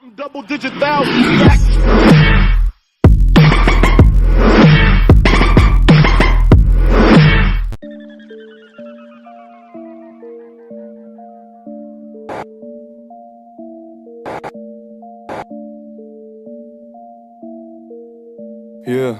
Double digit thousands. Yeah.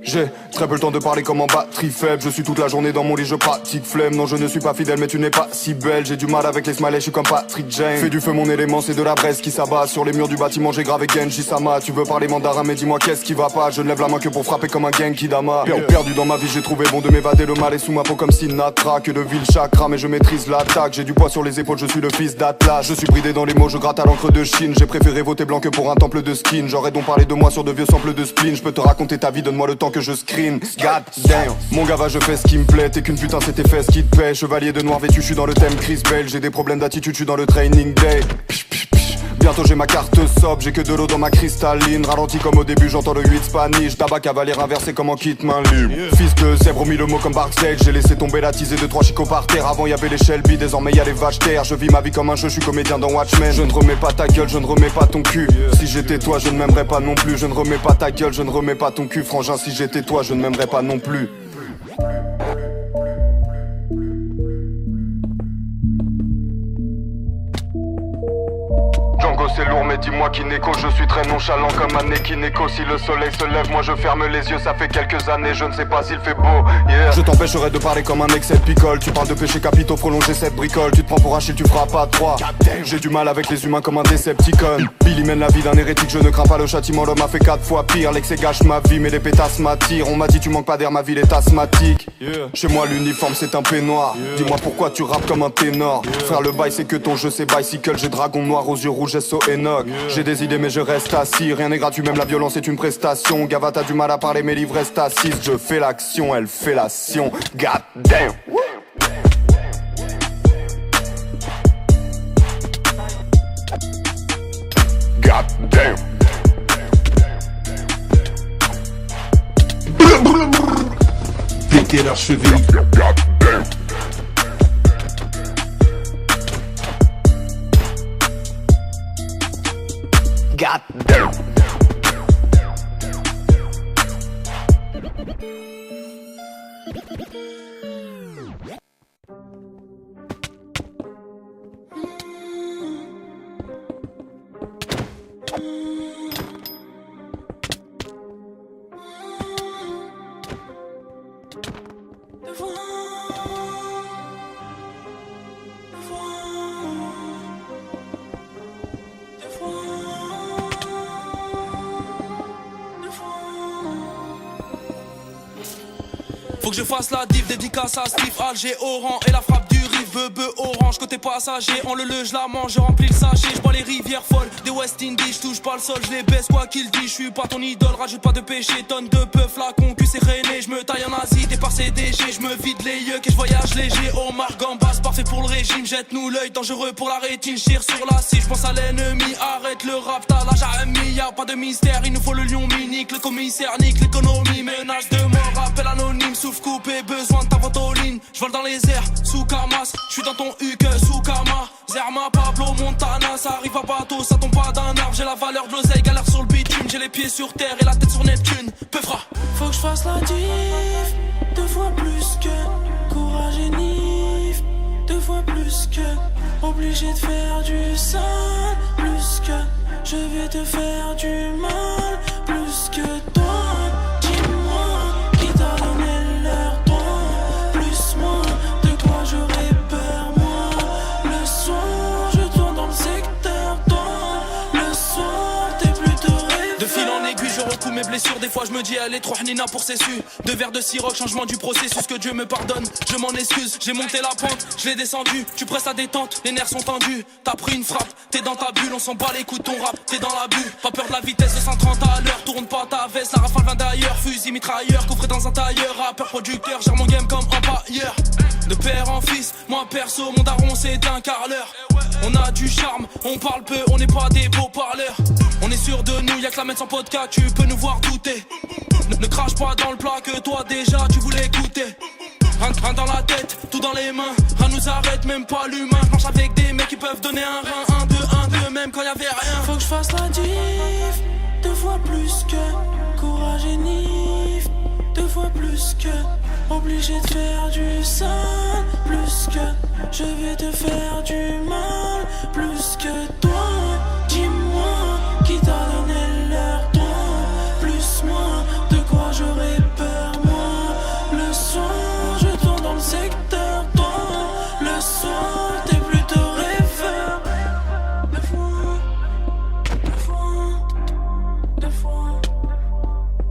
J'ai très peu le temps de parler comme en batterie faible. Je suis toute la journée dans mon lit, je pratique flemme. Non, je ne suis pas fidèle, mais tu n'es pas si belle. J'ai du mal avec les smileys, je suis comme Patrick Jane. Fais du feu, mon élément, c'est de la braise qui s'abat. Sur les murs du bâtiment, j'ai gravé Genji Sama. Tu veux parler mandarin, mais dis-moi qu'est-ce qui va pas. Je ne lève la main que pour frapper comme un Genki Dama. Perdu dans ma vie, j'ai trouvé bon de m'évader. Le mal est sous ma peau comme Sinatra. Que de vil chakra, mais je maîtrise l'attaque. J'ai du poids sur les épaules, je suis le fils d'Atlas. Je suis bridé dans les mots, je gratte à l'encre de Chine. J'ai préféré voter blanc que pour un temple de skin. J'aurais donc parlé de moi sur de vieux samples de spleen. Je peux te raconter ta vie, donne-moi le temps que je screen. God damn. Mon gars va, je fais ce qui me plaît. T'es qu'une putain, c'est tes fesses qui te paient. Chevalier de noir vêtu, je suis dans le thème Chris Bale. J'ai des problèmes d'attitude, je suis dans le training day. Bientôt j'ai ma carte sobre, j'ai que de l'eau dans ma cristalline. Ralenti comme au début, j'entends le 8 Spanish. Tabac cavalier inversé comme en kit main libre. Fils de zèbre, mis le mot comme Barksdale. J'ai laissé tomber la tisée de 3 chicots par terre. Avant y'avait les Shelby, désormais y'a les vaches terre. Je vis ma vie comme un jeu, je suis comédien dans Watchmen. Je ne remets pas ta gueule, je ne remets pas ton cul. Si j'étais toi, je ne m'aimerais pas non plus. Je ne remets pas ta gueule, je ne remets pas ton cul. Frangin, si j'étais toi, je ne m'aimerais pas non plus. C'est lourd mais dis-moi qui n'écho. Je suis très nonchalant comme un Neko. Si le soleil se lève, moi je ferme les yeux. Ça fait quelques années, je ne sais pas s'il fait beau, yeah. Je t'empêcherai de parler comme un excès de picole. Tu parles de péché capitaux, prolonger cette bricole. Tu te prends pour un chill, tu feras pas 3. J'ai du mal avec les humains comme un Decepticon. Billy mène la vie d'un hérétique, je ne crains pas le châtiment. L'homme a fait 4 fois pire, l'excès gâche ma vie. Mais les pétasses m'attirent, on m'a dit tu manques pas d'air, ma ville est asthmatique, yeah. Chez moi l'uniforme c'est un peignoir, yeah. Dis-moi pourquoi tu rappes comme un ténor, yeah. Frère le bail c'est que ton jeu c'est bicycle. J'ai dragon noir aux yeux rouges, SO Enoch, yeah. J'ai des idées mais je reste assis. Rien n'est gratuit, même la violence est une prestation. Gava t'as du mal à parler, mes livres restent assis. Je fais l'action, elle fait l'action. God damn. God damn. Péter leur cheville. God damn. God damn. Faut que je fasse la diff, dédicace à Steve, Alger, Oran et la frappe du riff, beu orange, côté passager, en le je la mange, je remplis le sachet, je bois les rivières folles, des West Indies, je touche pas le sol, je les baisse quoi qu'il dit, je suis pas ton idole, rajoute pas de péché, tonne de peu, flacon, cul c'est rené, je me taille en Asie, départ CDG, je me vide les yeux, que je voyage léger, Omar Gambas, parfait pour le régime, jette-nous l'œil, dangereux pour la rétine, tire sur la scie, je pense à l'ennemi, arrête le rap, t'as l'âge à un milliard, pas de mystère, il nous faut le lion minique, le commissaire nique l'économie, menace de mort, appel anonyme, souffle coupé, besoin de ta ventoline. Je vole dans les airs, sous Kamas. Je suis dans ton huc, sous Kama. Zerma, Pablo, Montana. Ça arrive à bateau, ça tombe pas d'un arbre. J'ai la valeur de l'oseille, galère sur le bitume. J'ai les pieds sur terre et la tête sur Neptune. Peu fera. Faut que je fasse la diff. 2 fois plus que courage et nif. 2 fois plus que obligé de faire du sale. Plus que je vais te faire du mal. Plus que toi. Mes blessures, des fois je me dis elle est trop hnina pour ses su. 2 verres de sirop, changement du processus, que Dieu me pardonne, je m'en excuse. J'ai monté la pente, je l'ai descendu. Tu presses la détente, les nerfs sont tendus. T'as pris une frappe, t'es dans ta bulle, on s'en bat les coups de ton rap, t'es dans la bulle. Pas peur de la vitesse de 130 à l'heure, tourne pas ta veste, la rafale vient d'ailleurs. Fusil mitrailleur, coffré dans un tailleur, rappeur producteur, gère mon game comme empailleur. De père en fils, moi perso, mon daron c'est un carleur. On a du charme, on parle peu, on n'est pas des beaux parleurs. On est sûr de nous, y'a que la mettre sans podcast, tu peux nous voir douter. Ne crache pas dans le plat que toi déjà tu voulais goûter. Rien dans la tête, tout dans les mains, rien nous arrête, même pas l'humain. Je marche avec des mecs qui peuvent peuvent donner un rein, 1, 2, même quand y'avait rien. Faut que je fasse la diff, 2 fois plus que courage et nif, 2 fois plus que obligé de faire du sale, plus que je vais te faire du mal, plus que toi. Dis-moi qui t'a donné leur ton, plus moi, de quoi j'aurais peur moi. Le soir je tourne dans le secteur, toi le soir t'es plutôt rêveur. 2 fois, 2 fois,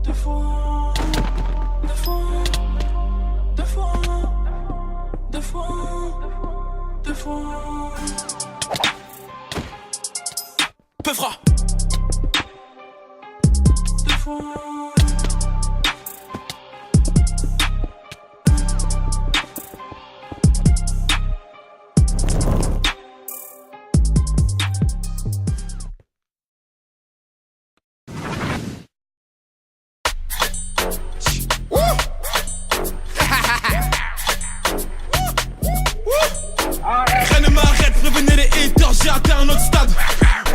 2 fois, 2 fois, 2 fois, 2 fois, 2 fois, 2 fois. Peu fera. 2 fois. Rien ne m'arrête, prévenez les haters, j'ai atteint un autre stade.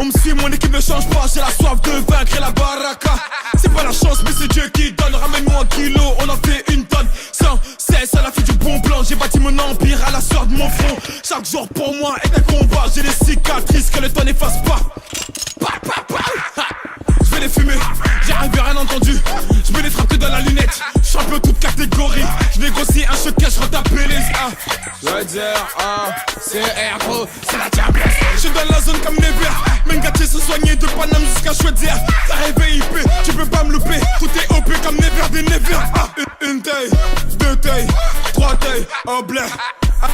On me suit, mon équipe ne change pas, j'ai la soif de vaincre et la baraka. C'est pas la chance, mais c'est Dieu qui donne. Ramène-moi un kilo, on en fait une tonne. Sans cesse à la fille du bon plan, j'ai bâti mon empire à la sueur de mon front. Chaque jour pour moi est un combat, j'ai des cicatrices que le temps n'efface pas. Je vais les fumer, j'ai rien entendu. Je me les frappe que dans la lunette. Champion toute catégorie, je négocie un choc cash, retape les Je veux dire, c'est R gros, c'est la diablesse. Je suis dans la zone comme Never, Mengati se soigner de Paname jusqu'à choisir. T'as rêvé IP, tu peux pas me louper. Tout est OP comme Never des Never. Une taille, 2 tailles, 3 tailles, au blé.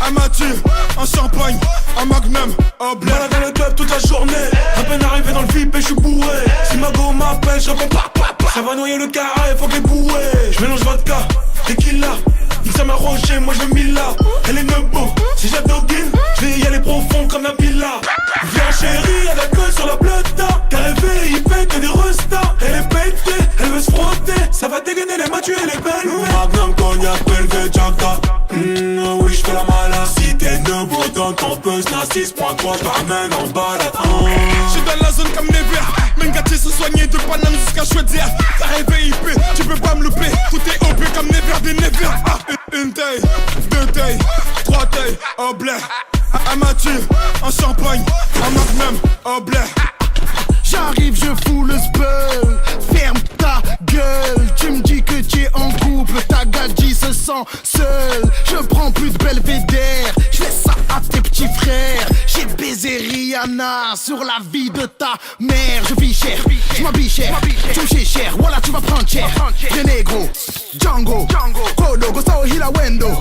Un Mathieu, un champagne, un magnum, au blé. Malade dans le club toute la journée, à peine arrivé dans le VIP et je suis bourré. Si ma go m'appelle, je réponds pas. Ça va noyer le carré, faut qu'elle boue. Je mélange vodka, tequila. Il s'est m'arrangé, moi je veux Mila. Elle est nebo, si j'adoguine, je vais y aller profond comme la villa. Viens chérie, elle a gueule sur la plata. Car elle fait, il fait que des restas. Elle est pétée, elle veut se frotter. Ça va dégainer les matures et les belles. Magnum, cognac, Belvé, Jacta. Oui, je fais la malade. Si t'es nebo dans ton buzz, la 6.3, je te ramène en balade. J'suis dans la zone comme Never. Mengati se soigner de Paname jusqu'à choisir. T'as rêvé IP, tu peux pas me louper. Tout est OP comme Never des Never. Une taille, 2 tailles, 3 tailles, au blé. Un Mathieu, un champagne, un magnum, au blé. J'arrive, je fous le spell. Ferme ta gueule. Tu me dis que tu es en couple, ta gadji se sent seule. Je prends plus de belvédère, je laisse ça à tes petits frères. J'ai baisé Rihanna sur la vie de ta mère. Je vis cher, je m'habille cher, touché cher, voilà tu vas prendre cher. Les négros, Django, Kodo, Gosao, Hila, Wendo.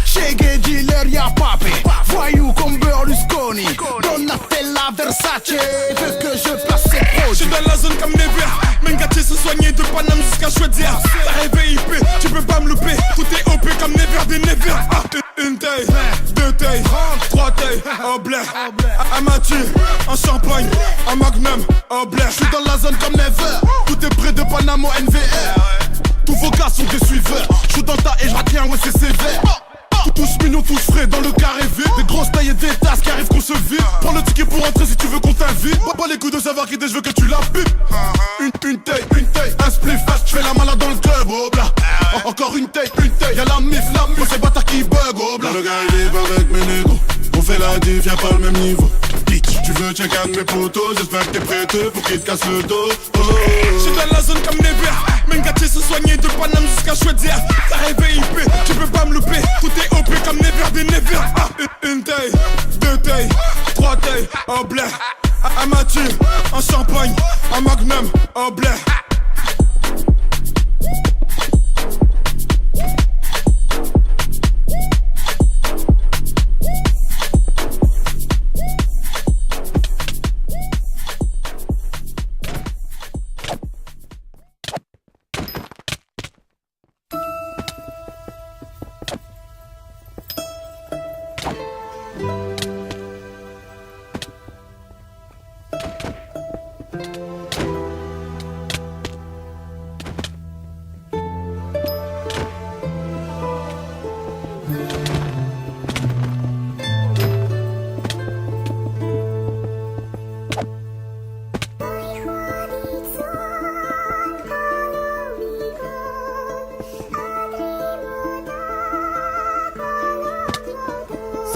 Shege, dealer, y'a papé. Voyou comme Berlusconi, Donatella, Versace. Veux que je place ses produits. J'suis dans la zone comme Never. Mengati se soigner de Paname jusqu'à choisir. T'as rêvé IP, tu peux pas me louper. Tout est OP comme Never des Never. Une taille, 2 tailles, 3 tailles, au blé. Un Mathieu, un champagne, un magnum, au blé. J'suis dans la zone comme Never. Tout est près de Panama NVR. Tous vos gars sont des suiveurs. J'suis dans ta et j'retiens, ouais c'est sévère. Tous mignons, tous frais dans le carré vide. Des grosses tailles et des tasses qui arrivent qu'on se vide. Prends le ticket pour rentrer si tu veux qu'on t'invite. Pas les coups de savoir qui je veux que tu la pipes. Une taille, un spliff. J'fais la malade dans le club, oh bla. Encore une taille, y'a la mif, ces bâtards qui bug, oh bla. Le gars il est avec mes négros. On fait la diff, y'a pas le même niveau. Tu veux check un de mes potos, j'espère que t'es prêt pour qu'il te casse le dos. J'suis dans la zone comme Never. Mengati se soigner de Paname jusqu'à choisir. T'as rêvé IP, tu peux pas me louper. Tout est OP comme Never des Never. Une taille, 2 tailles, 3 tailles, au blé. Un Mathieu, un champagne, un magnum, au blé.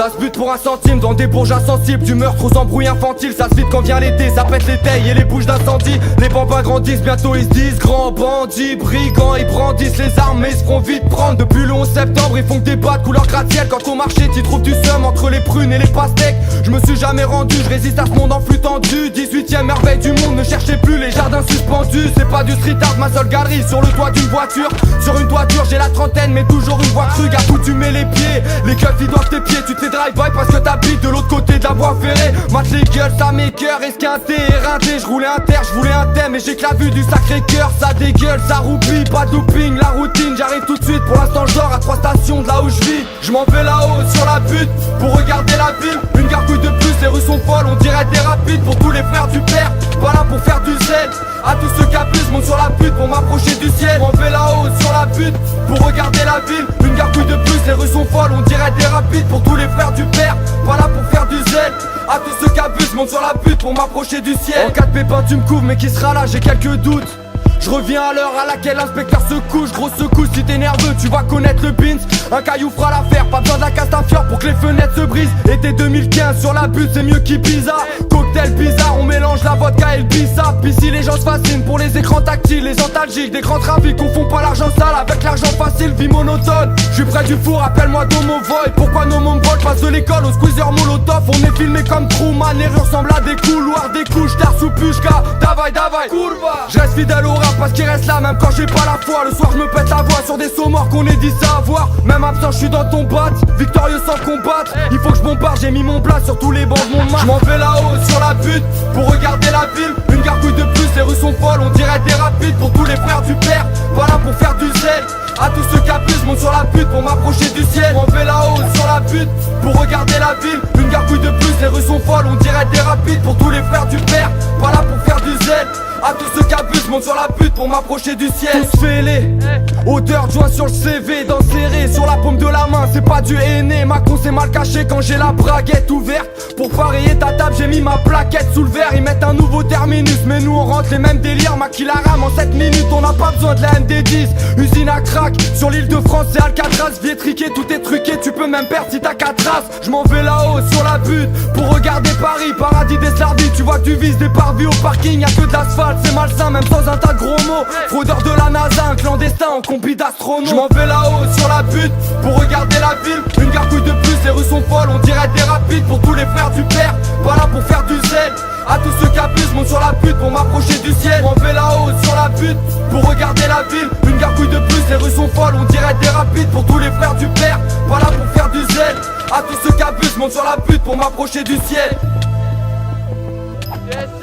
Ça se bute pour un centime dans des bourges insensibles. Du meurtre aux embrouilles infantiles. Ça se vide quand vient l'été, ça pète les tailles et les bouches d'incendie. Les bambins grandissent, bientôt ils se disent grands bandits, brigands, ils brandissent les armes mais ils se feront vite prendre. Depuis le 11 septembre ils font que des bas de couleur gratte-ciel. Quand au marché t'y trouves du seum entre les prunes et les pastèques. Je me suis jamais rendu, je résiste à ce monde en flux tendu. 18ème merveille du monde, ne cherchez plus les jardins suspendus. C'est pas du street art, ma seule galerie sur le toit d'une voiture. Sur une toiture j'ai la trentaine mais toujours une voix crue. Gars où tu mets les pieds, les keufs ils doivent tes pieds. Tu te fais drive-by parce que t'habites de l'autre côté de la voie ferrée. Mate les gueules, ça m'écoeure, esquinté, éreinté. Je roulais un terre, je voulais un thème et j'ai que la vue du Sacré-Cœur. Ça dégueule, ça roupille, pas de doping, la routine. J'arrive tout de suite, pour l'instant je dors à 3 stations de là où je vis. Je m'en vais là-haut sur la butte pour regarder la ville. Une gargouille de plus, les rues sont folles, on dirait des rapides. Pour tous les frères du père, pas là pour faire du zèle. À tous ceux qui abusent, monte sur la butte pour m'approcher du ciel. Je m'en vais là-haut sur la butte pour regarder la ville. Une gargouille de plus, les rues sont folles, on dirait des rapides. Pour tous les frères du père, pas là pour faire du zèle. À tous ceux qui abusent, monte sur la butte pour m'approcher du ciel. En cas de pépin tu me couvres, mais qui sera là, j'ai quelques doutes. Je reviens à l'heure à laquelle l'inspecteur se couche. Grosse secousse, si t'es nerveux tu vas connaître le beans. Un caillou fera l'affaire, pas besoin d'un castafiore pour que les fenêtres se brisent. Été 2015 sur la butte c'est mieux qu'Ibiza. Cocktail bizarre, on mélange la vodka et le bissap. Ici les gens se fascinent pour les écrans tactiles, les antalgiques, des grands trafics. Confond pas l'argent sale avec l'argent facile, vie monotone. Je suis près du four, appelle-moi Domo Void. Pourquoi nos mômes volent, passe de l'école au squeezer molotov. On est filmé comme Truman, les rues ressemblent à des couloirs. Des couches d'art sous pushka, davai davai, kurva. Je reste fidèle au rap parce qu'il reste là même quand j'ai pas la foi. Le soir je me pète la voix sur des sauts morts qu'on est dit savoir. Même absent je suis dans ton bat, victorieux sans combattre. Il faut que je bombarde, j'ai mis mon plat sur tous les bancs de mon match. Je m'en vais là-haut sur la butte pour regarder la ville. Une gargouille de plus, les rues sont folles, on dirait des rapides. Pour tous les frères du père, pas là pour faire du zèle. À tous ceux qui abusent, monte sur la butte pour m'approcher du ciel. Je m'en vais là-haut sur la butte pour regarder la ville. Une gargouille de plus, les rues sont folles, on dirait des rapides. Pour tous les frères du père, pas là pour faire du zèle. À tous ceux qui abusent, monte sur la butte pour m'approcher du ciel. Tous fêlés, odeur de joint sur le CV, dents serrées sur la paume de la main, c'est pas du henné. Ma con c'est mal caché quand j'ai la braguette ouverte. Pour parier ta table, j'ai mis ma plaquette sous le verre. Ils mettent un nouveau terminus, mais nous on rentre les mêmes délires. Maquille la rame en 7 minutes, on n'a pas besoin de la MD10. Usine à crack, sur l'île de France c'est Alcatraz. Vietriqué, tout est truqué, tu peux même perdre si t'as 4 races. Je m'en vais là-haut sur la butte pour regarder Paris, paradis des slardis. Tu vois que tu vises des parvis au parking, y'a que de l'asphalte. C'est malsain même sans un tas de gros mots. Fraudeur de la NASA, un clandestin en combi d'astronautes. Je m'en vais là-haut sur la butte pour regarder la ville. Une gargouille de plus, les rues sont folles, on dirait des rapides. Pour tous les frères du père, pas là pour faire du zèle. À tous ceux qui abusent, monte sur la butte pour m'approcher du ciel. Je m'en vais là-haut sur la butte pour regarder la ville. Une gargouille de plus, les rues sont folles, on dirait des rapides. Pour tous les frères du père, pas là pour faire du zèle. À tous ceux qui abusent, monte sur la butte pour m'approcher du ciel. Yes.